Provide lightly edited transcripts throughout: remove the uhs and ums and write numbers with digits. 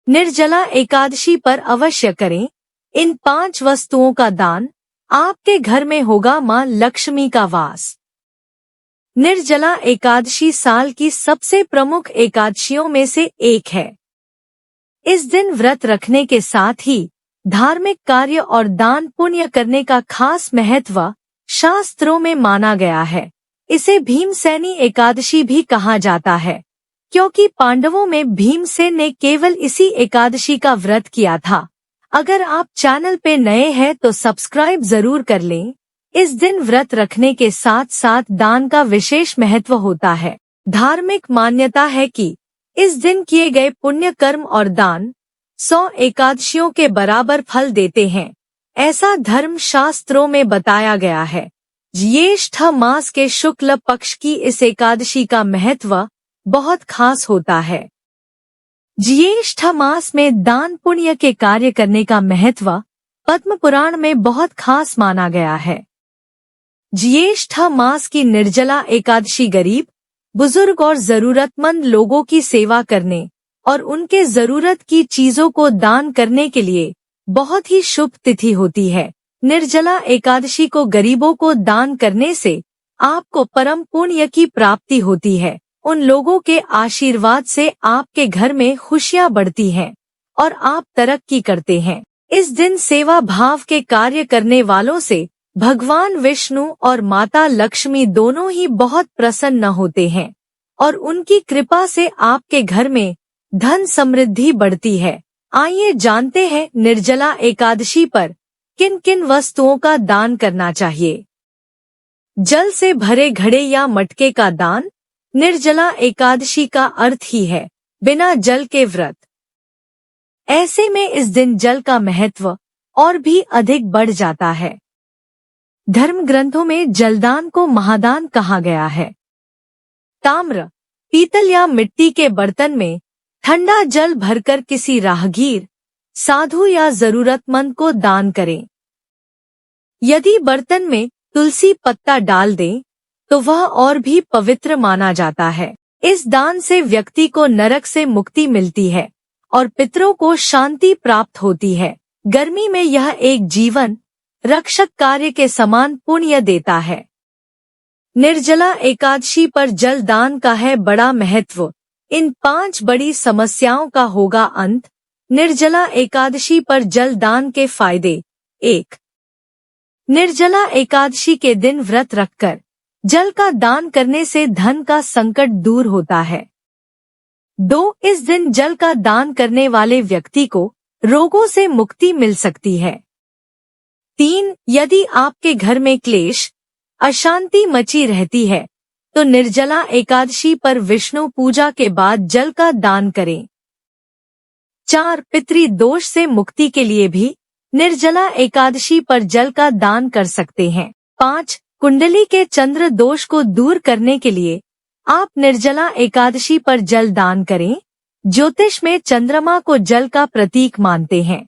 निर्जला एकादशी पर अवश्य करें। इन 5 वस्तुओं का दान, आपके घर में होगा मां लक्ष्मी का वास। निर्जला एकादशी साल की सबसे प्रमुख एकादशियों में से एक है। इस दिन व्रत रखने के साथ ही धार्मिक कार्य और दान पुण्य करने का खास महत्व शास्त्रों में माना गया है। इसे भीमसेनी एकादशी भी कहा जाता है, क्योंकि पांडवों में भीमसेन ने केवल इसी एकादशी का व्रत किया था। अगर आप चैनल पे नए हैं तो सब्सक्राइब जरूर कर लें। इस दिन व्रत रखने के साथ साथ दान का विशेष महत्व होता है। धार्मिक मान्यता है कि इस दिन किए गए पुण्य कर्म और दान 100 एकादशियों के बराबर फल देते हैं, ऐसा धर्म शास्त्रों में बताया गया है। ज्येष्ठ मास के शुक्ल पक्ष की इस एकादशी का महत्व बहुत खास होता है। ज्येष्ठ मास में दान पुण्य के कार्य करने का महत्व पद्म पुराण में बहुत खास माना गया है। ज्येष्ठ मास की निर्जला एकादशी गरीब, बुजुर्ग और जरूरतमंद लोगों की सेवा करने और उनके जरूरत की चीजों को दान करने के लिए बहुत ही शुभ तिथि होती है। निर्जला एकादशी को गरीबों को दान करने से आपको परम पुण्य की प्राप्ति होती है। उन लोगों के आशीर्वाद से आपके घर में खुशियां बढ़ती हैं और आप तरक्की करते हैं। इस दिन सेवा भाव के कार्य करने वालों से भगवान विष्णु और माता लक्ष्मी दोनों ही बहुत प्रसन्न होते हैं और उनकी कृपा से आपके घर में धन समृद्धि बढ़ती है। आइए जानते हैं निर्जला एकादशी पर किन किन वस्तुओं का दान करना चाहिए। जल से भरे घड़े या मटके का दान। निर्जला एकादशी का अर्थ ही है बिना जल के व्रत। ऐसे में इस दिन जल का महत्व और भी अधिक बढ़ जाता है। धर्म ग्रंथों में जलदान को महादान कहा गया है। ताम्र, पीतल या मिट्टी के बर्तन में ठंडा जल भरकर किसी राहगीर, साधु या जरूरतमंद को दान करें। यदि बर्तन में तुलसी पत्ता डाल दें तो वह और भी पवित्र माना जाता है। इस दान से व्यक्ति को नरक से मुक्ति मिलती है और पितरों को शांति प्राप्त होती है। गर्मी में यह एक जीवन रक्षक कार्य के समान पुण्य देता है। निर्जला एकादशी पर जल दान का है बड़ा महत्व। इन 5 बड़ी समस्याओं का होगा अंत। निर्जला एकादशी पर जल दान के फायदे। 1. निर्जला एकादशी के दिन व्रत रखकर जल का दान करने से धन का संकट दूर होता है। 2. इस दिन जल का दान करने वाले व्यक्ति को रोगों से मुक्ति मिल सकती है। 3. यदि आपके घर में क्लेश, अशांति मची रहती है तो निर्जला एकादशी पर विष्णु पूजा के बाद जल का दान करें। 4. पितृ दोष से मुक्ति के लिए भी निर्जला एकादशी पर जल का दान कर सकते हैं। 5. कुंडली के चंद्र दोष को दूर करने के लिए आप निर्जला एकादशी पर जल दान करें। ज्योतिष में चंद्रमा को जल का प्रतीक मानते हैं।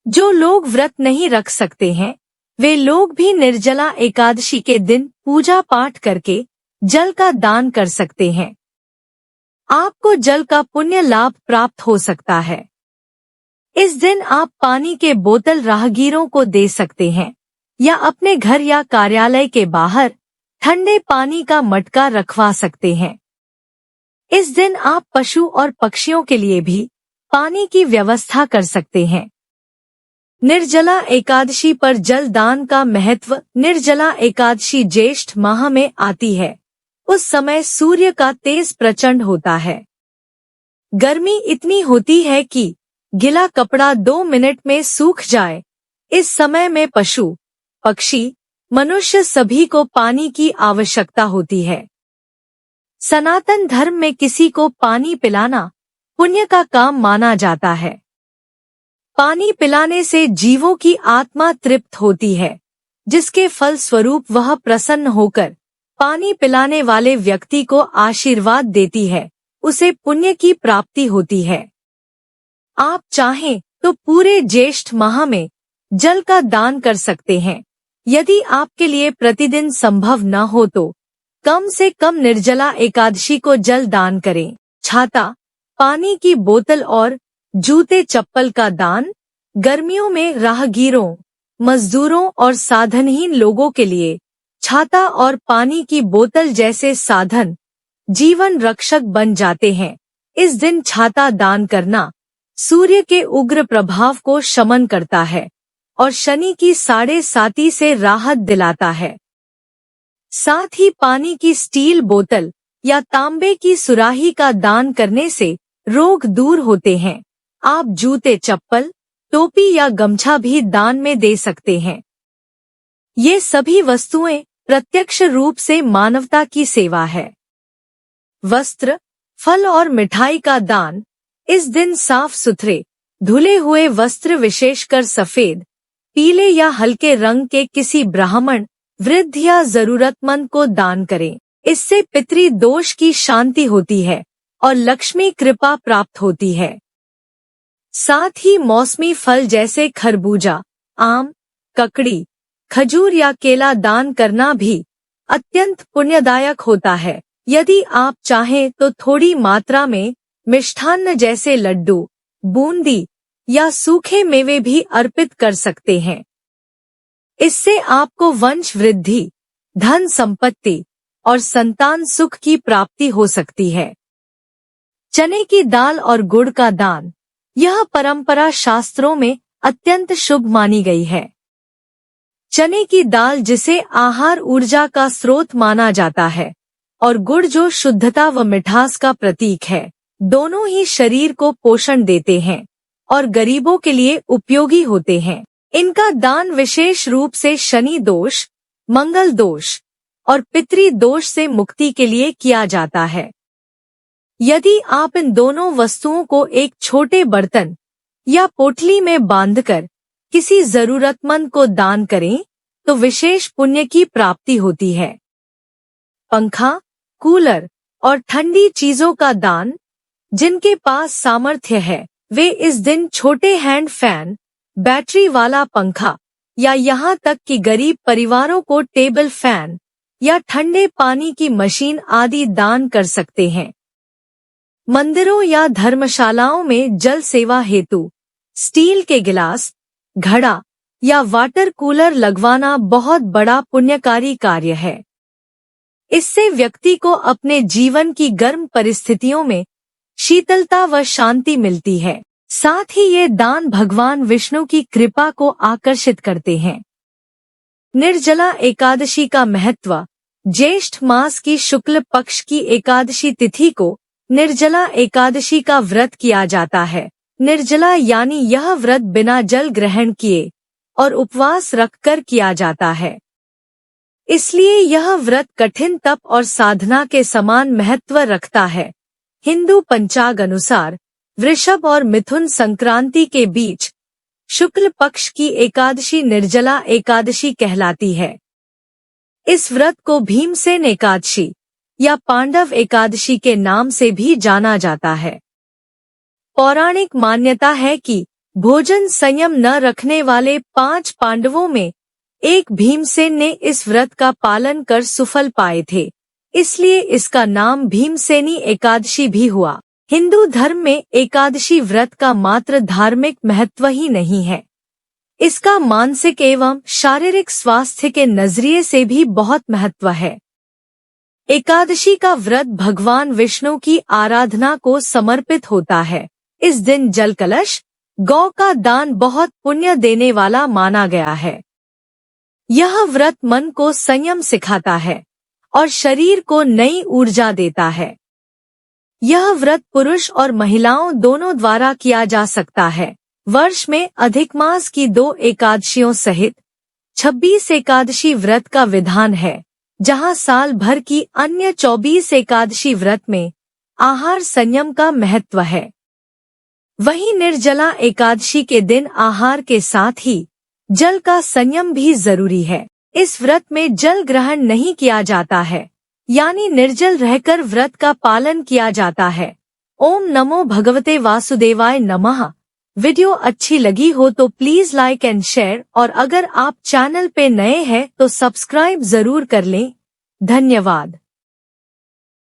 जो लोग व्रत नहीं रख सकते हैं वे लोग भी निर्जला एकादशी के दिन पूजा पाठ करके जल का दान कर सकते हैं। आपको जल का पुण्य लाभ प्राप्त हो सकता है। इस दिन आप पानी के बोतल राहगीरों को दे सकते हैं या अपने घर या कार्यालय के बाहर ठंडे पानी का मटका रखवा सकते हैं। इस दिन आप पशु और पक्षियों के लिए भी पानी की व्यवस्था कर सकते हैं। निर्जला एकादशी पर जल दान का महत्व। निर्जला एकादशी ज्येष्ठ माह में आती है। उस समय सूर्य का तेज प्रचंड होता है। गर्मी इतनी होती है कि गीला कपड़ा 2 मिनट में सूख जाए। इस समय में पशु, पक्षी, मनुष्य सभी को पानी की आवश्यकता होती है। सनातन धर्म में किसी को पानी पिलाना पुण्य का काम माना जाता है। पानी पिलाने से जीवों की आत्मा तृप्त होती है, जिसके फल स्वरूप वह प्रसन्न होकर पानी पिलाने वाले व्यक्ति को आशीर्वाद देती है, उसे पुण्य की प्राप्ति होती है। आप चाहें तो पूरे ज्येष्ठ माह में जल का दान कर सकते हैं। यदि आपके लिए प्रतिदिन संभव न हो तो कम से कम निर्जला एकादशी को जल दान करें। छाता, पानी की बोतल और जूते चप्पल का दान गर्मियों में राहगीरों, मजदूरों और साधनहीन लोगों के लिए छाता और पानी की बोतल जैसे साधन जीवन रक्षक बन जाते हैं। इस दिन छाता दान करना सूर्य के उग्र प्रभाव को शमन करता है और शनि की 7.5 से राहत दिलाता है। साथ ही पानी की स्टील बोतल या तांबे की सुराही का दान करने से रोग दूर होते हैं। आप जूते चप्पल, टोपी या गमछा भी दान में दे सकते हैं। ये सभी वस्तुएं प्रत्यक्ष रूप से मानवता की सेवा है। वस्त्र, फल और मिठाई का दान इस दिन साफ सुथरे धुले हुए वस्त्र विशेषकर सफेद, पीले या हल्के रंग के किसी ब्राह्मण, वृद्ध या जरूरतमंद को दान करें। इससे पितृ दोष की शांति होती है और लक्ष्मी कृपा प्राप्त होती है। साथ ही मौसमी फल जैसे खरबूजा, आम, ककड़ी, खजूर या केला दान करना भी अत्यंत पुण्यदायक होता है। यदि आप चाहें तो थोड़ी मात्रा में मिष्ठान्न जैसे लड्डू, बूंदी या सूखे मेवे भी अर्पित कर सकते हैं। इससे आपको वंश वृद्धि, धन संपत्ति और संतान सुख की प्राप्ति हो सकती है। चने की दाल और गुड़ का दान, यह परंपरा शास्त्रों में अत्यंत शुभ मानी गई है। चने की दाल जिसे आहार ऊर्जा का स्रोत माना जाता है और गुड़ जो शुद्धता व मिठास का प्रतीक है, दोनों ही शरीर को पोषण देते हैं और गरीबों के लिए उपयोगी होते हैं। इनका दान विशेष रूप से शनि दोष, मंगल दोष और पितृ दोष से मुक्ति के लिए किया जाता है। यदि आप इन दोनों वस्तुओं को एक छोटे बर्तन या पोटली में बांधकर किसी जरूरतमंद को दान करें तो विशेष पुण्य की प्राप्ति होती है। पंखा, कूलर और ठंडी चीजों का दान, जिनके पास सामर्थ्य है वे इस दिन छोटे हैंड फैन, बैटरी वाला पंखा या यहाँ तक कि गरीब परिवारों को टेबल फैन या ठंडे पानी की मशीन आदि दान कर सकते हैं। मंदिरों या धर्मशालाओं में जल सेवा हेतु स्टील के गिलास, घड़ा या वाटर कूलर लगवाना बहुत बड़ा पुण्यकारी कार्य है। इससे व्यक्ति को अपने जीवन की गर्म परिस्थितियों में शीतलता व शांति मिलती है। साथ ही ये दान भगवान विष्णु की कृपा को आकर्षित करते हैं। निर्जला एकादशी का महत्व। ज्येष्ठ मास की शुक्ल पक्ष की एकादशी तिथि को निर्जला एकादशी का व्रत किया जाता है। निर्जला यानी यह व्रत बिना जल ग्रहण किए और उपवास रखकर किया जाता है। इसलिए यह व्रत कठिन तप और साधना के समान महत्व रखता है। हिंदू पंचांग अनुसार वृषभ और मिथुन संक्रांति के बीच शुक्ल पक्ष की एकादशी निर्जला एकादशी कहलाती है। इस व्रत को भीमसेन एकादशी या पांडव एकादशी के नाम से भी जाना जाता है। पौराणिक मान्यता है कि भोजन संयम न रखने वाले 5 पांडवों में एक भीमसेन ने इस व्रत का पालन कर सुफल पाए थे, इसलिए इसका नाम भीमसेनी एकादशी भी हुआ। हिंदू धर्म में एकादशी व्रत का मात्र धार्मिक महत्व ही नहीं है, इसका मानसिक एवं शारीरिक स्वास्थ्य के नजरिए से भी बहुत महत्व है। एकादशी का व्रत भगवान विष्णु की आराधना को समर्पित होता है। इस दिन जल कलश, गौ का दान बहुत पुण्य देने वाला माना गया है। यह व्रत मन को संयम सिखाता है और शरीर को नई ऊर्जा देता है। यह व्रत पुरुष और महिलाओं दोनों द्वारा किया जा सकता है। वर्ष में अधिक मास की 2 एकादशियों सहित 26 एकादशी व्रत का विधान है, जहां साल भर की अन्य 24 एकादशी व्रत में आहार संयम का महत्व है। वहीं निर्जला एकादशी के दिन आहार के साथ ही जल का संयम भी जरूरी है। इस व्रत में जल ग्रहण नहीं किया जाता है, यानी निर्जल रहकर व्रत का पालन किया जाता है। ओम नमो भगवते वासुदेवाय नमः। वीडियो अच्छी लगी हो तो प्लीज लाइक एंड शेयर, और अगर आप चैनल पे नए हैं तो सब्सक्राइब जरूर कर लें। धन्यवाद।